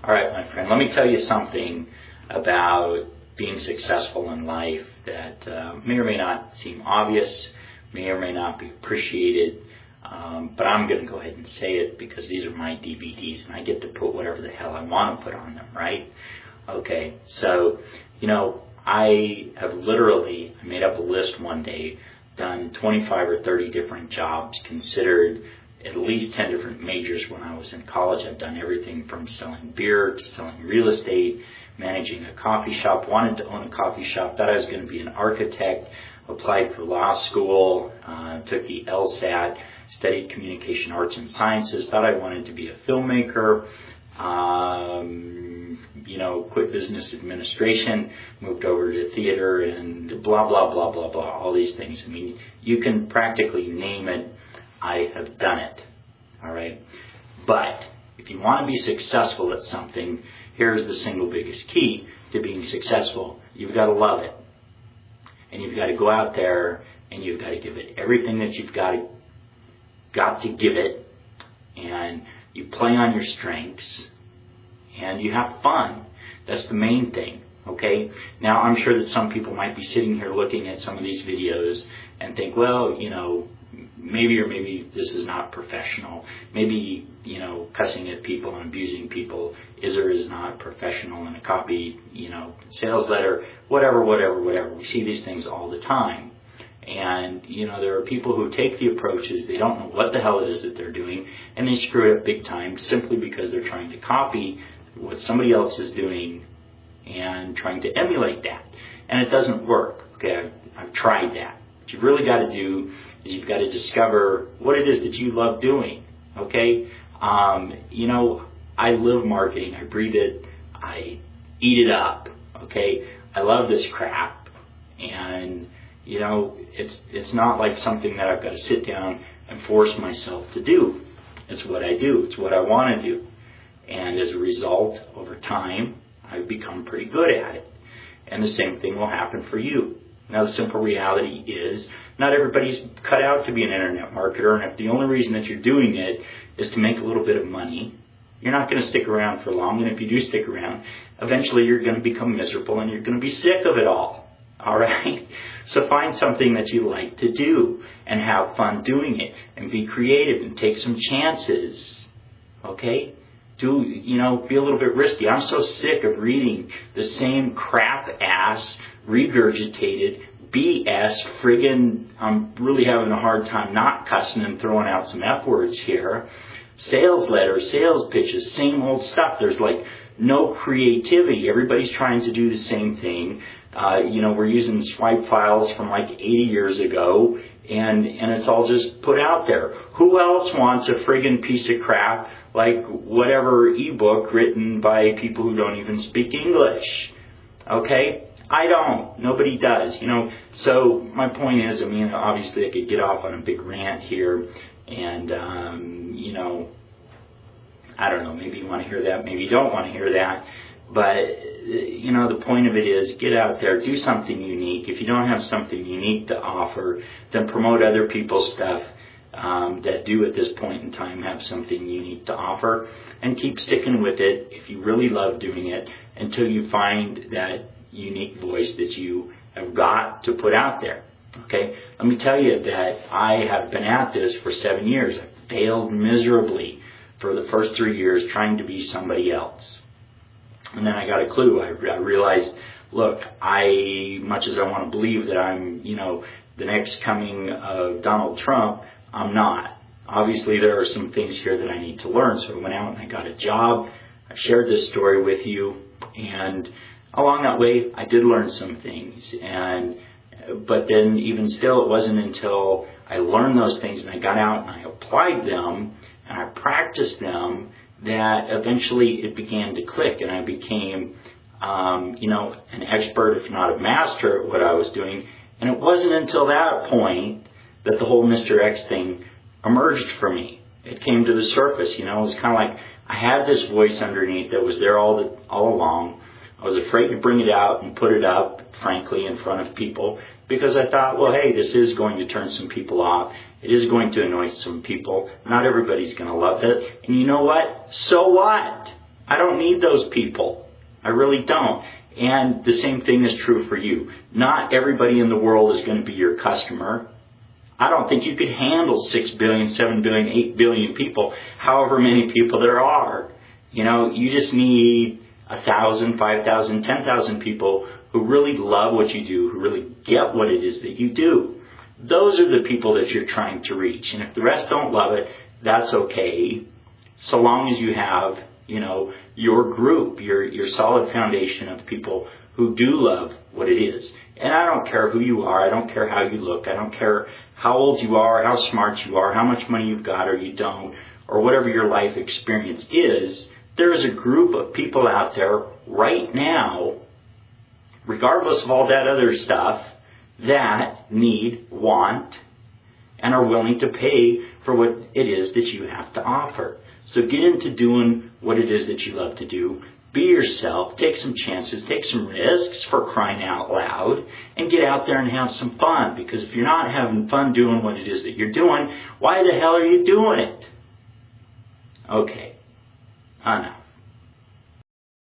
All right, my friend, let me tell you something about being successful in life that may or may not seem obvious, may or may not be appreciated, but I'm going to go ahead and say it because these are my DVDs and I get to put whatever the hell I want to put on them, right? Okay, so, I have literally, I made up a list one day, done 25 or 30 different jobs, considered at least 10 different majors when I was in college. I've done everything from selling beer to selling real estate, managing a coffee shop, wanted to own a coffee shop, thought I was going to be an architect, applied for law school, took the LSAT, studied communication arts and sciences, thought I wanted to be a filmmaker, quit business administration, moved over to theater and blah, blah, blah, blah, blah, all these things. I mean, you can practically name it. I have done it, all right? But if you want to be successful at something, here's the single biggest key to being successful. You've got to love it. And you've got to go out there and you've got to give it everything that you've got to give it. And you play on your strengths and you have fun. That's the main thing, okay? Now, I'm sure that some people might be sitting here looking at some of these videos and think, well, maybe or maybe this is not professional. Maybe, cussing at people and abusing people is or is not professional in a copy, sales letter, whatever. We see these things all the time. And, there are people who take the approaches, they don't know what the hell it is that they're doing, and they screw it up big time simply because they're trying to copy what somebody else is doing and trying to emulate that. And it doesn't work, okay? I've tried that. What you've really got to do is you've got to discover what it is that you love doing, okay? I live marketing. I breathe it. I eat it up, okay? I love this crap. And, it's not like something that I've got to sit down and force myself to do. It's what I do. It's what I want to do. And as a result, over time, I've become pretty good at it. And the same thing will happen for you. Now, the simple reality is not everybody's cut out to be an internet marketer, and if the only reason that you're doing it is to make a little bit of money, you're not going to stick around for long, and if you do stick around, eventually you're going to become miserable and you're going to be sick of it all right? So find something that you like to do and have fun doing it and be creative and take some chances, okay? Be a little bit risky. I'm so sick of reading the same crap-ass, regurgitated, BS, I'm really having a hard time not cussing and throwing out some F words here. Sales letters, sales pitches, same old stuff. There's like no creativity. Everybody's trying to do the same thing. We're using swipe files from like 80 years ago, and it's all just put out there. Who else wants a friggin' piece of crap like whatever ebook written by people who don't even speak English? Okay? I don't. Nobody does. So my point is, obviously I could get off on a big rant here, and, I don't know, maybe you want to hear that, maybe you don't want to hear that. But, the point of it is get out there, do something unique. If you don't have something unique to offer, then promote other people's stuff that do at this point in time have something unique to offer, and keep sticking with it if you really love doing it until you find that unique voice that you have got to put out there. Okay? Let me tell you that I have been at this for 7 years. I failed miserably for the first 3 years trying to be somebody else. And then I got a clue. I realized, look, much as I want to believe that I'm, the next coming of Donald Trump, I'm not. Obviously, there are some things here that I need to learn. So I went out and I got a job. I shared this story with you. And along that way, I did learn some things. But then even still, it wasn't until I learned those things and I got out and I applied them and I practiced them that eventually it began to click, and I became, an expert, if not a master, at what I was doing. And it wasn't until that point that the whole Mr. X thing emerged for me. It came to the surface. It was kind of like I had this voice underneath that was there all along. I was afraid to bring it out and put it up, frankly, in front of people, because I thought, well, hey, this is going to turn some people off. It is going to annoy some people. Not everybody's going to love it. And you know what? So what? I don't need those people. I really don't. And the same thing is true for you. Not everybody in the world is going to be your customer. I don't think you could handle 6 billion, 7 billion, 8 billion people, however many people there are. You know, you just need 1,000, 5,000, 10,000 people who really love what you do, who really get what it is that you do. Those are the people that you're trying to reach. And if the rest don't love it, that's okay. So long as you have, you know, your group, your solid foundation of people who do love what it is. And I don't care who you are. I don't care how you look. I don't care how old you are, how smart you are, how much money you've got or you don't, or whatever your life experience is. There is a group of people out there right now, regardless of all that other stuff, that need, want, and are willing to pay for what it is that you have to offer. So get into doing what it is that you love to do. Be yourself. Take some chances. Take some risks, for crying out loud. And get out there and have some fun. Because if you're not having fun doing what it is that you're doing, why the hell are you doing it? Okay. Enough.